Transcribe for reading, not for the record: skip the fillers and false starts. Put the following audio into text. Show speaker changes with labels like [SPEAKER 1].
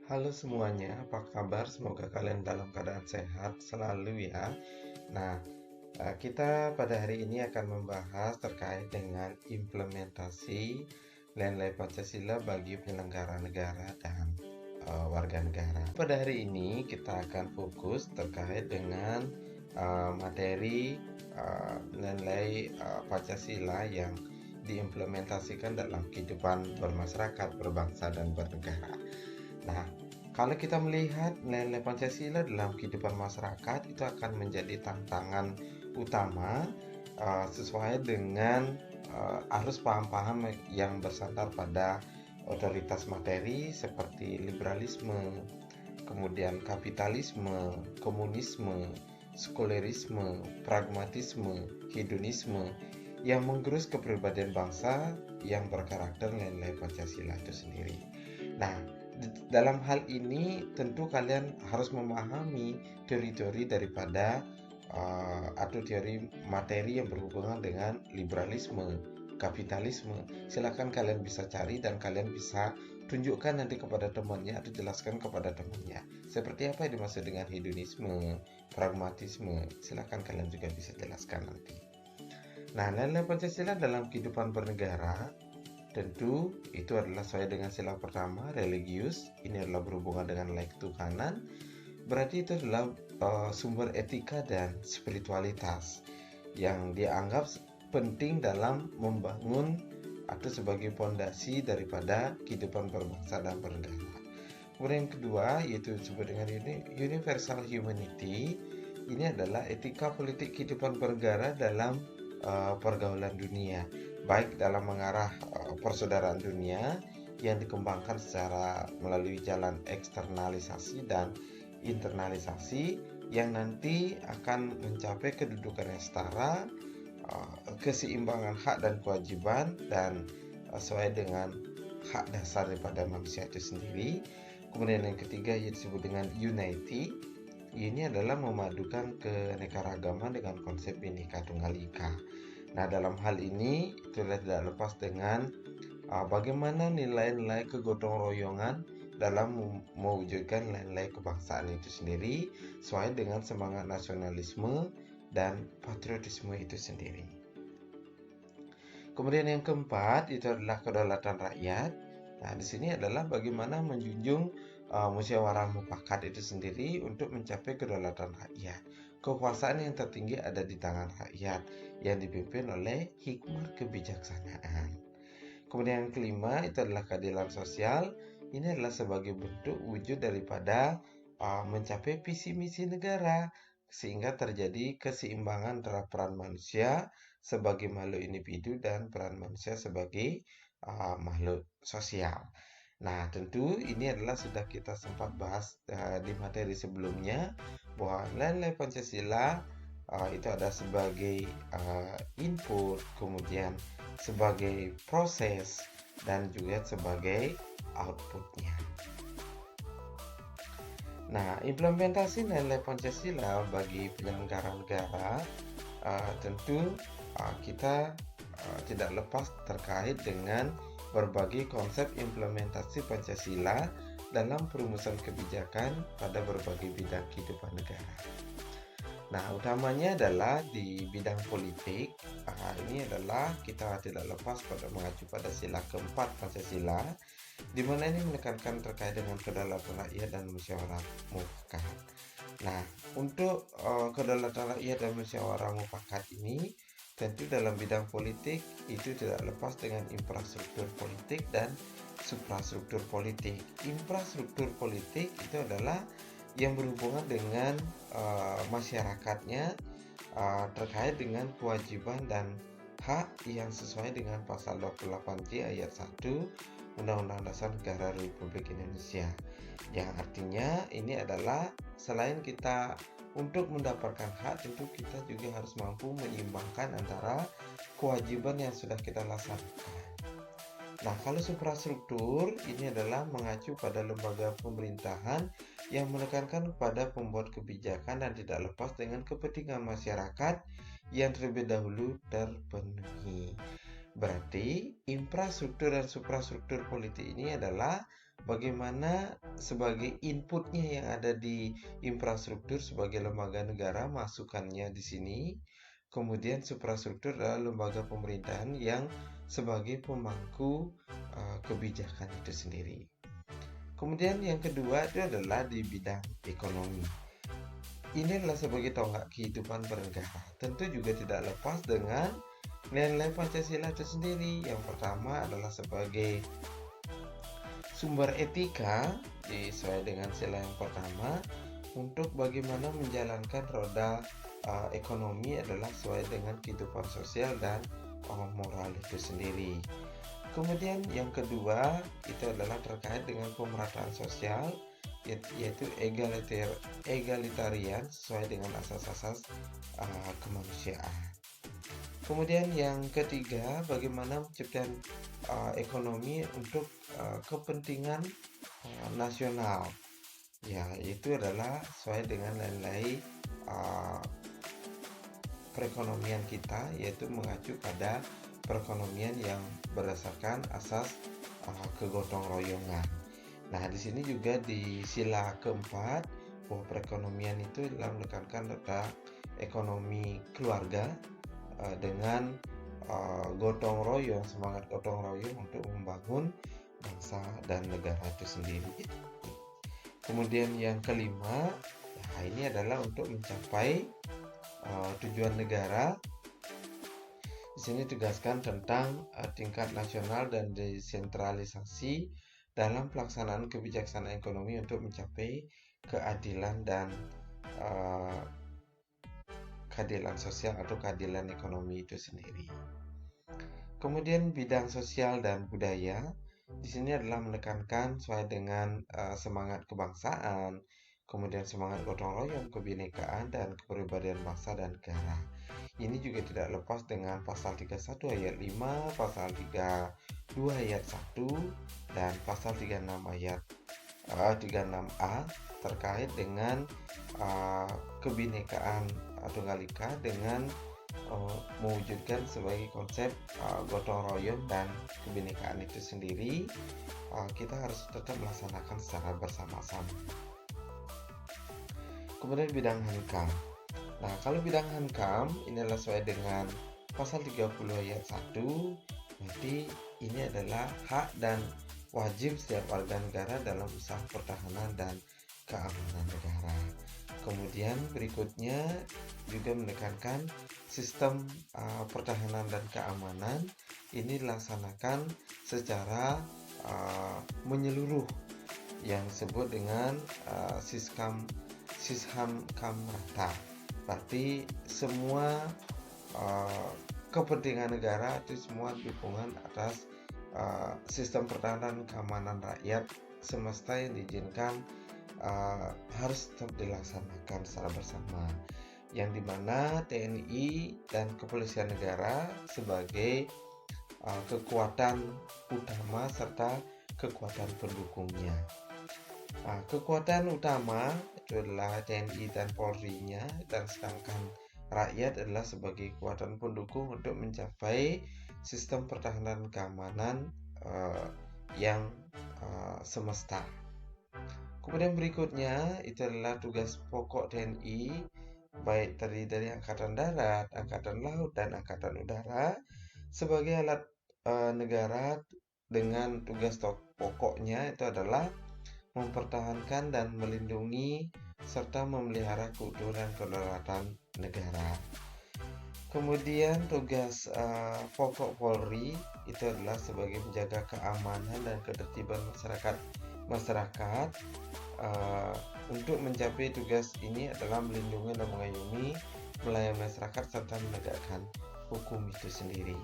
[SPEAKER 1] Halo semuanya, apa kabar? Semoga kalian dalam keadaan sehat selalu ya. Nah, kita pada hari ini akan membahas terkait dengan implementasi nilai Pancasila bagi penyelenggara negara dan warga negara. Pada hari ini kita akan fokus terkait dengan materi nilai Pancasila yang diimplementasikan dalam kehidupan bermasyarakat, berbangsa, dan bernegara. Nah, kalau kita melihat nilai Pancasila dalam kehidupan masyarakat itu akan menjadi tantangan utama sesuai dengan arus paham-paham yang bersandar pada otoritas materi seperti liberalisme, kemudian kapitalisme, komunisme, sekulerisme, pragmatisme, hedonisme yang menggerus kepribadian bangsa yang berkarakter nilai Pancasila itu sendiri. Nah, dalam hal ini tentu kalian harus memahami teori-teori daripada atau teori materi yang berhubungan dengan liberalisme, kapitalisme. Silakan kalian bisa cari dan kalian bisa tunjukkan nanti kepada temannya atau jelaskan kepada temannya. Seperti apa yang dimaksud dengan hedonisme, pragmatisme. Silakan kalian juga bisa jelaskan nanti. Nah, nilai Pancasila dalam kehidupan bernegara tentu itu adalah sesuai dengan sila pertama, religius. Ini adalah berhubungan dengan nilai ketuhanan. Berarti itu adalah sumber etika dan spiritualitas yang dianggap penting dalam membangun atau sebagai fondasi daripada kehidupan berbangsa dan bernegara. Kemudian yang kedua yaitu disebut dengan universal humanity. Ini adalah etika politik kehidupan bernegara dalam pergaulan dunia, baik dalam mengarah persaudaraan dunia yang dikembangkan secara melalui jalan eksternalisasi dan internalisasi yang nanti akan mencapai kedudukan yang setara, keseimbangan hak dan kewajiban dan sesuai dengan hak dasar daripada manusia itu sendiri. Kemudian yang ketiga yang disebut dengan unity. Ini adalah memadukan keanekaragaman dengan konsep Bhinneka Tunggal Ika. Nah, dalam hal ini itu tidak lepas dengan bagaimana nilai-nilai kegotong royongan dalam mewujudkan nilai-nilai kebangsaan itu sendiri sesuai dengan semangat nasionalisme dan patriotisme itu sendiri. Kemudian yang keempat itu adalah kedaulatan rakyat. Nah, di sini adalah bagaimana menjunjung musyawarah mufakat itu sendiri untuk mencapai kedaulatan rakyat. Kekuasaan yang tertinggi ada di tangan rakyat yang dipimpin oleh hikmat kebijaksanaan. Kemudian yang kelima itu adalah keadilan sosial. Ini adalah sebagai bentuk wujud daripada mencapai visi misi negara sehingga terjadi keseimbangan antara peran manusia sebagai makhluk individu dan peran manusia sebagai makhluk sosial. Nah, tentu ini adalah sudah kita sempat bahas di materi sebelumnya bahwa nilai Pancasila itu ada sebagai input, kemudian sebagai proses, dan juga sebagai outputnya. Nah, implementasi nilai Pancasila bagi penyelenggara negara tentu kita tidak lepas terkait dengan berbagai konsep implementasi Pancasila dalam perumusan kebijakan pada berbagai bidang kehidupan negara. Nah, utamanya adalah di bidang politik. Ini adalah kita tidak lepas pada mengacu pada sila keempat Pancasila, di mana ini menekankan terkait dengan kedaulatan rakyat dan musyawarah mufakat. Nah, untuk kedaulatan rakyat dan musyawarah mufakat ini tentu dalam bidang politik itu tidak lepas dengan infrastruktur politik dan suprastruktur politik. Infrastruktur politik itu adalah yang berhubungan dengan masyarakatnya terkait dengan kewajiban dan hak yang sesuai dengan pasal 28J ayat 1 Undang-Undang Dasar Negara Republik Indonesia, yang artinya ini adalah selain kita untuk mendapatkan hak, tentu kita juga harus mampu menyeimbangkan antara kewajiban yang sudah kita laksanakan. Nah, kalau suprastruktur ini adalah mengacu pada lembaga pemerintahan yang menekankan kepada pembuat kebijakan dan tidak lepas dengan kepentingan masyarakat yang terlebih dahulu terpenuhi. Berarti infrastruktur dan suprastruktur politik ini adalah bagaimana sebagai inputnya yang ada di infrastruktur sebagai lembaga negara, masukannya di sini. Kemudian suprastruktur adalah lembaga pemerintahan yang sebagai pemangku kebijakan itu sendiri. Kemudian yang kedua itu adalah di bidang ekonomi. Ini adalah sebagai tonggak kehidupan bernegara. Tentu juga tidak lepas dengan nilai Pancasila itu sendiri. Yang pertama adalah sebagai sumber etika, sesuai dengan sila yang pertama, untuk bagaimana menjalankan roda ekonomi adalah sesuai dengan kehidupan sosial dan moral itu sendiri. Kemudian yang kedua itu adalah terkait dengan pemerataan sosial, yaitu egalitarian sesuai dengan asas-asas kemanusiaan. Kemudian yang ketiga, bagaimana menciptakan ekonomi untuk kepentingan nasional. Ya, itu adalah sesuai dengan nilai perekonomian kita, yaitu mengacu pada perekonomian yang berdasarkan asas kegotong royongan. Nah, di sini juga di sila keempat bahwa perekonomian itu dalam menekankan tentang ekonomi keluarga dengan gotong royong, semangat gotong royong untuk membangun bangsa dan negara itu sendiri. Kemudian yang kelima, nah ini adalah untuk mencapai tujuan negara. Di sini tegaskan tentang tingkat nasional dan desentralisasi dalam pelaksanaan kebijaksanaan ekonomi untuk mencapai keadilan dan keadilan sosial atau keadilan ekonomi itu sendiri. Kemudian bidang sosial dan budaya di sini adalah menekankan sesuai dengan semangat kebangsaan, kemudian semangat gotong royong, kebinekaan dan kepribadian bangsa dan negara. Ini juga tidak lepas dengan pasal 31 ayat 5, pasal 32 ayat 1 dan pasal 36 ayat 36A terkait dengan kebinekaan Tunggal Ika dengan mewujudkan sebagai konsep gotong royong dan kebinekaan itu sendiri. Kita harus tetap melaksanakan secara bersama-sama. Kemudian bidang hankam. Nah, kalau bidang hankam ini adalah sesuai dengan pasal 30 ayat 1, berarti ini adalah hak dan wajib setiap warga negara dalam usaha pertahanan dan keamanan negara. Kemudian berikutnya juga menekankan sistem pertahanan dan keamanan ini dilaksanakan secara menyeluruh yang disebut dengan Sisham Kamrata. Berarti semua kepentingan negara itu semua dukungan atas sistem pertahanan keamanan rakyat semesta yang diizinkan harus tetap dilaksanakan secara bersama, yang dimana TNI dan Kepolisian Negara sebagai kekuatan utama serta kekuatan pendukungnya. Kekuatan utama itu adalah TNI dan Polri-nya, dan sedangkan rakyat adalah sebagai kekuatan pendukung untuk mencapai sistem pertahanan keamanan yang semesta. Kemudian berikutnya itu adalah tugas pokok TNI, baik terdiri dari Angkatan Darat, Angkatan Laut, dan Angkatan Udara sebagai alat negara dengan tugas pokoknya itu adalah mempertahankan dan melindungi serta memelihara keutuhan dan kedaulatan negara. Kemudian tugas pokok Polri itu adalah sebagai menjaga keamanan dan ketertiban masyarakat. Untuk mencapai tugas ini adalah melindungi dan mengayomi melayani masyarakat serta menegakkan hukum itu sendiri.